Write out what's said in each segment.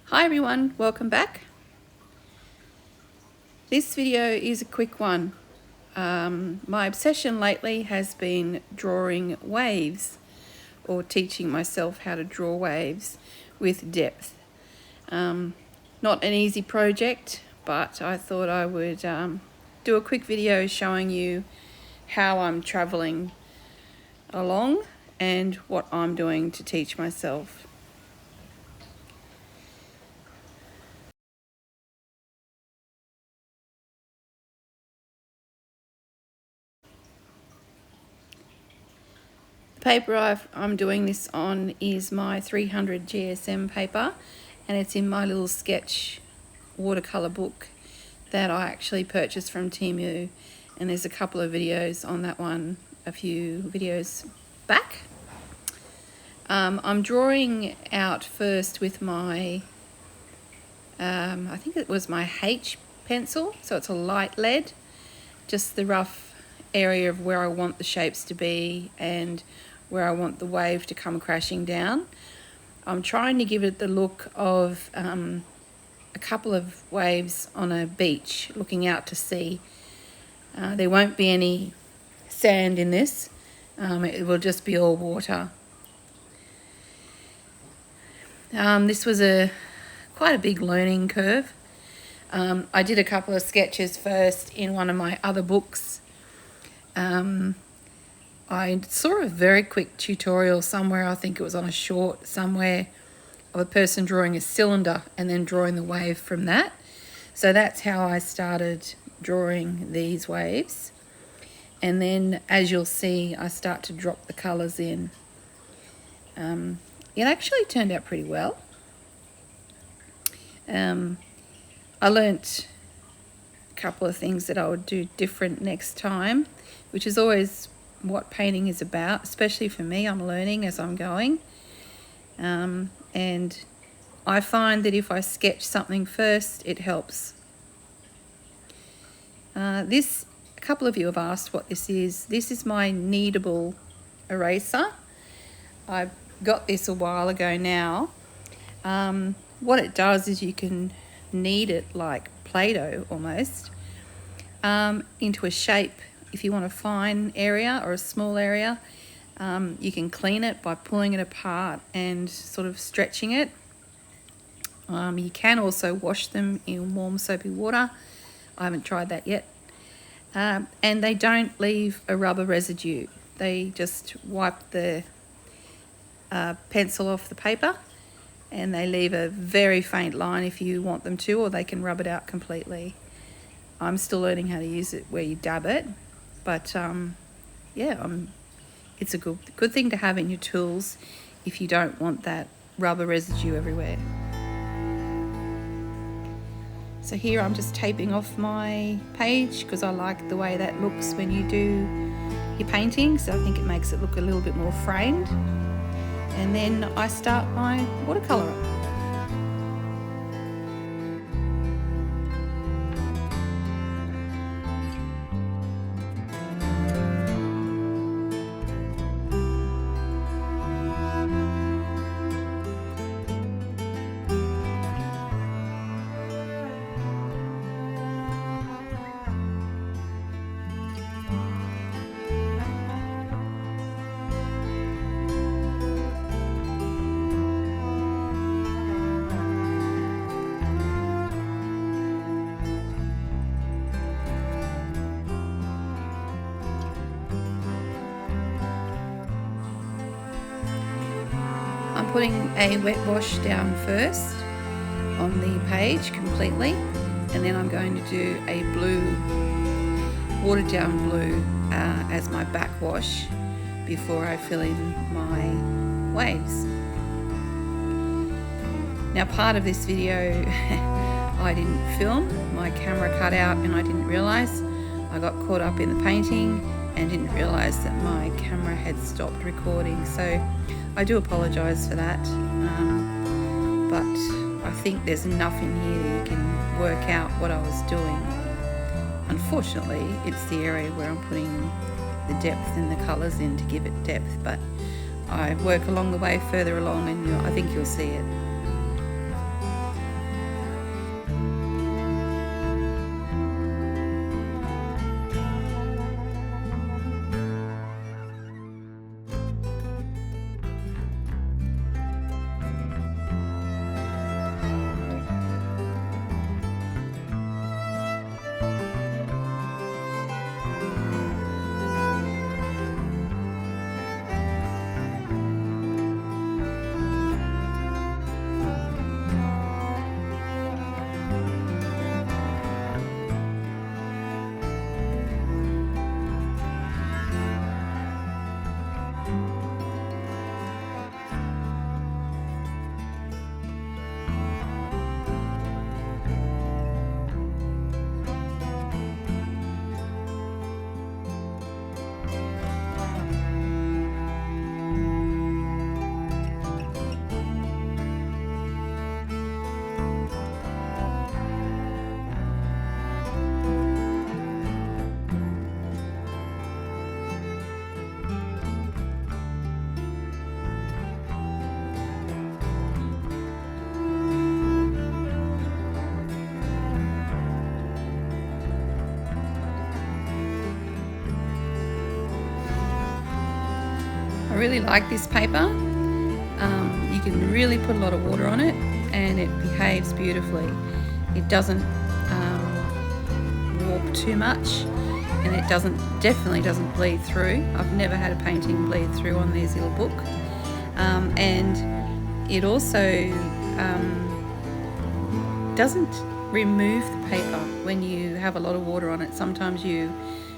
Hi everyone, welcome back. This video is a quick one. My obsession lately has been drawing waves or teaching myself how to draw waves with depth. Not an easy project, but I thought I would do a quick video showing you how I'm traveling along and what I'm doing to teach myself. The paper I'm doing this on is my 300 GSM paper, and it's in my little sketch watercolour book that I actually purchased from Temu, and there's a couple of videos on that one a few videos back. I'm drawing out first with my I think it was my H pencil, so it's a light lead, just the rough area of where I want the shapes to be and where I want the wave to come crashing down. I'm trying to give it the look of a couple of waves on a beach looking out to sea. There won't be any sand in this, it will just be all water. This was quite a big learning curve. I did a couple of sketches first in one of my other books. I saw a very quick tutorial somewhere, I think it was on a short somewhere, of a person drawing a cylinder and then drawing the wave from that. So that's how I started drawing these waves. And then, as you'll see, I start to drop the colours in. It actually turned out pretty well. I learnt a couple of things that I would do different next time, which is always what painting is about, especially for me. I'm learning as I'm going. And I find that if I sketch something first, it helps. A couple of you have asked what this is. This is my kneadable eraser. I got this a while ago now. What it does is you can knead it like Play-Doh almost into a shape. If you want a fine area or a small area, you can clean it by pulling it apart and sort of stretching it. You can also wash them in warm soapy water. I haven't tried that yet. And they don't leave a rubber residue. They just wipe the pencil off the paper, and they leave a very faint line if you want them to, or they can rub it out completely. I'm still learning how to use it where you dab it, but it's a good thing to have in your tools if you don't want that rubber residue everywhere. So here I'm just taping off my page because I like the way that looks when you do your painting, so I think it makes it look a little bit more framed. And then I start my watercolour. I'm putting a wet wash down first on the page completely, and then I'm going to do a blue, watered down blue as my back wash before I fill in my waves. Now, part of this video I didn't film, my camera cut out and I didn't realise. I got caught up in the painting and didn't realise that my camera had stopped recording, so I do apologise for that, but I think there's enough in here that you can work out what I was doing. Unfortunately, it's the area where I'm putting the depth and the colours in to give it depth, but I work along the way further along and I think you'll see it. I really like this paper. You can really put a lot of water on it and it behaves beautifully. It doesn't warp too much, and it definitely doesn't bleed through. I've never had a painting bleed through on this little book. And it also doesn't remove the paper when you have a lot of water on it. Sometimes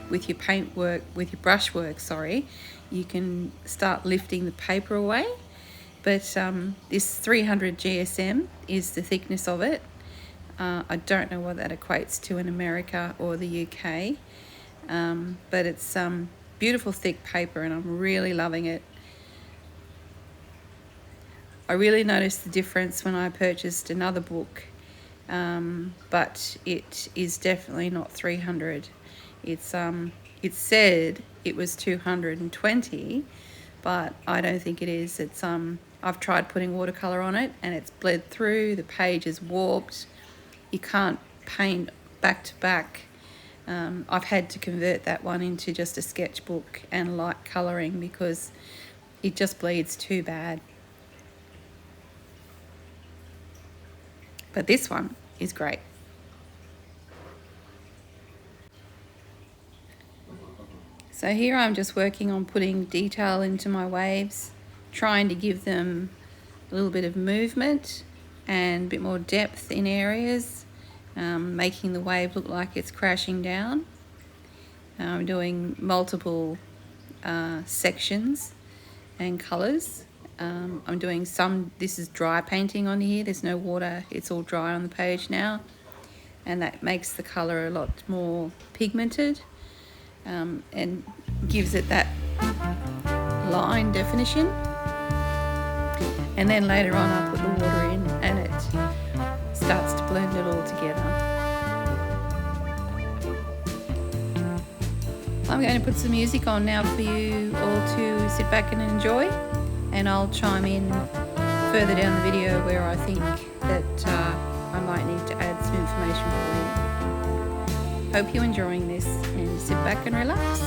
with your paint work, with your brush work, you can start lifting the paper away. But this 300 GSM is the thickness of it. I don't know what that equates to in America or the UK, but it's beautiful thick paper, and I'm really loving it. I really noticed the difference when I purchased another book, but it is definitely not 300. It said it was 220, but I don't think it is. I've tried putting watercolour on it and it's bled through, the page is warped. You can't paint back to back. I've had to convert that one into just a sketchbook and light colouring because it just bleeds too bad. But this one is great. So here I'm just working on putting detail into my waves, trying to give them a little bit of movement and a bit more depth in areas, making the wave look like it's crashing down. I'm doing multiple sections and colours. I'm doing this is dry painting on here, there's no water, it's all dry on the page now, and that makes the colour a lot more pigmented and gives it that line definition. And then later on I'll put the water in and it starts to blend it all together. I'm going to put some music on now for you all to sit back and enjoy, and I'll chime in further down the video where I think that I might need to add some information for you. Hope you're enjoying this, and sit back and relax.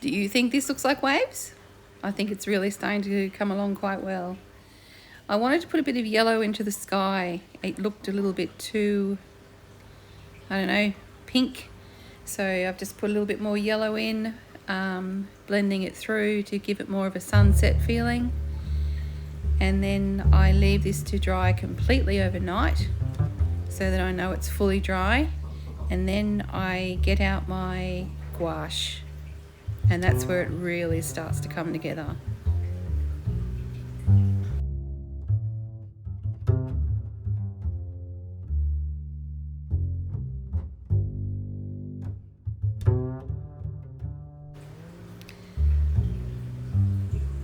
Do you think this looks like waves? I think it's really starting to come along quite well. I wanted to put a bit of yellow into the sky. It looked a little bit too, I don't know, pink. So I've just put a little bit more yellow in, blending it through to give it more of a sunset feeling. And then I leave this to dry completely overnight so that I know it's fully dry. And then I get out my gouache, and that's where it really starts to come together.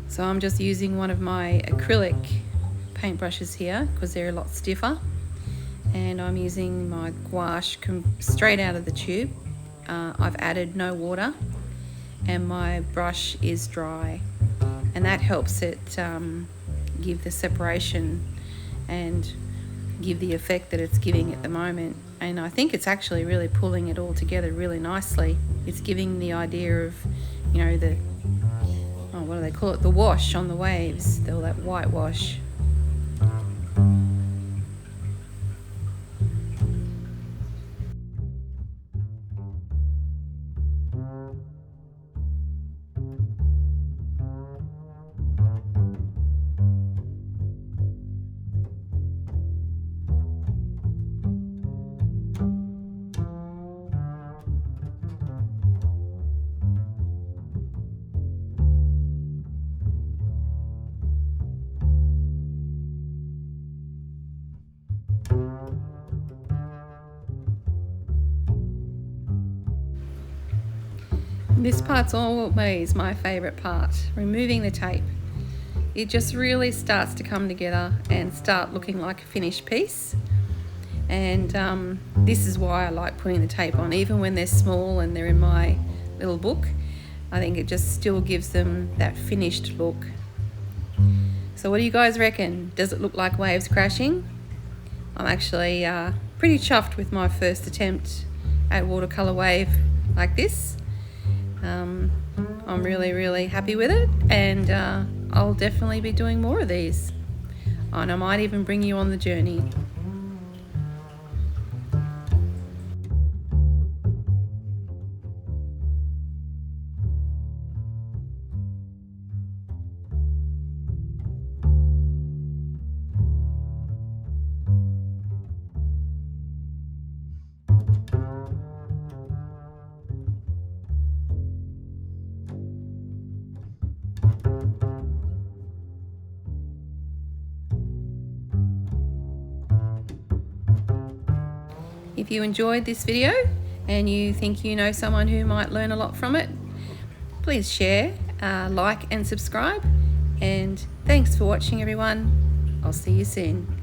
So I'm just using one of my acrylic paintbrushes here because they're a lot stiffer, and I'm using my gouache straight out of the tube. I've added no water and my brush is dry, and that helps it give the separation and give the effect that it's giving at the moment. And I think it's actually really pulling it all together really nicely. It's giving the idea of, you know, the, oh, what do they call it? The wash on the waves, all that whitewash. This part's always my favourite part, removing the tape. It just really starts to come together and start looking like a finished piece. And this is why I like putting the tape on, even when they're small and they're in my little book. I think it just still gives them that finished look. So what do you guys reckon? Does it look like waves crashing? I'm actually pretty chuffed with my first attempt at watercolour wave like this. I'm really happy with it, and I'll definitely be doing more of these, and I might even bring you on the journey. If you enjoyed this video and you think you know someone who might learn a lot from it, please share, like and subscribe. And thanks for watching, everyone. I'll see you soon.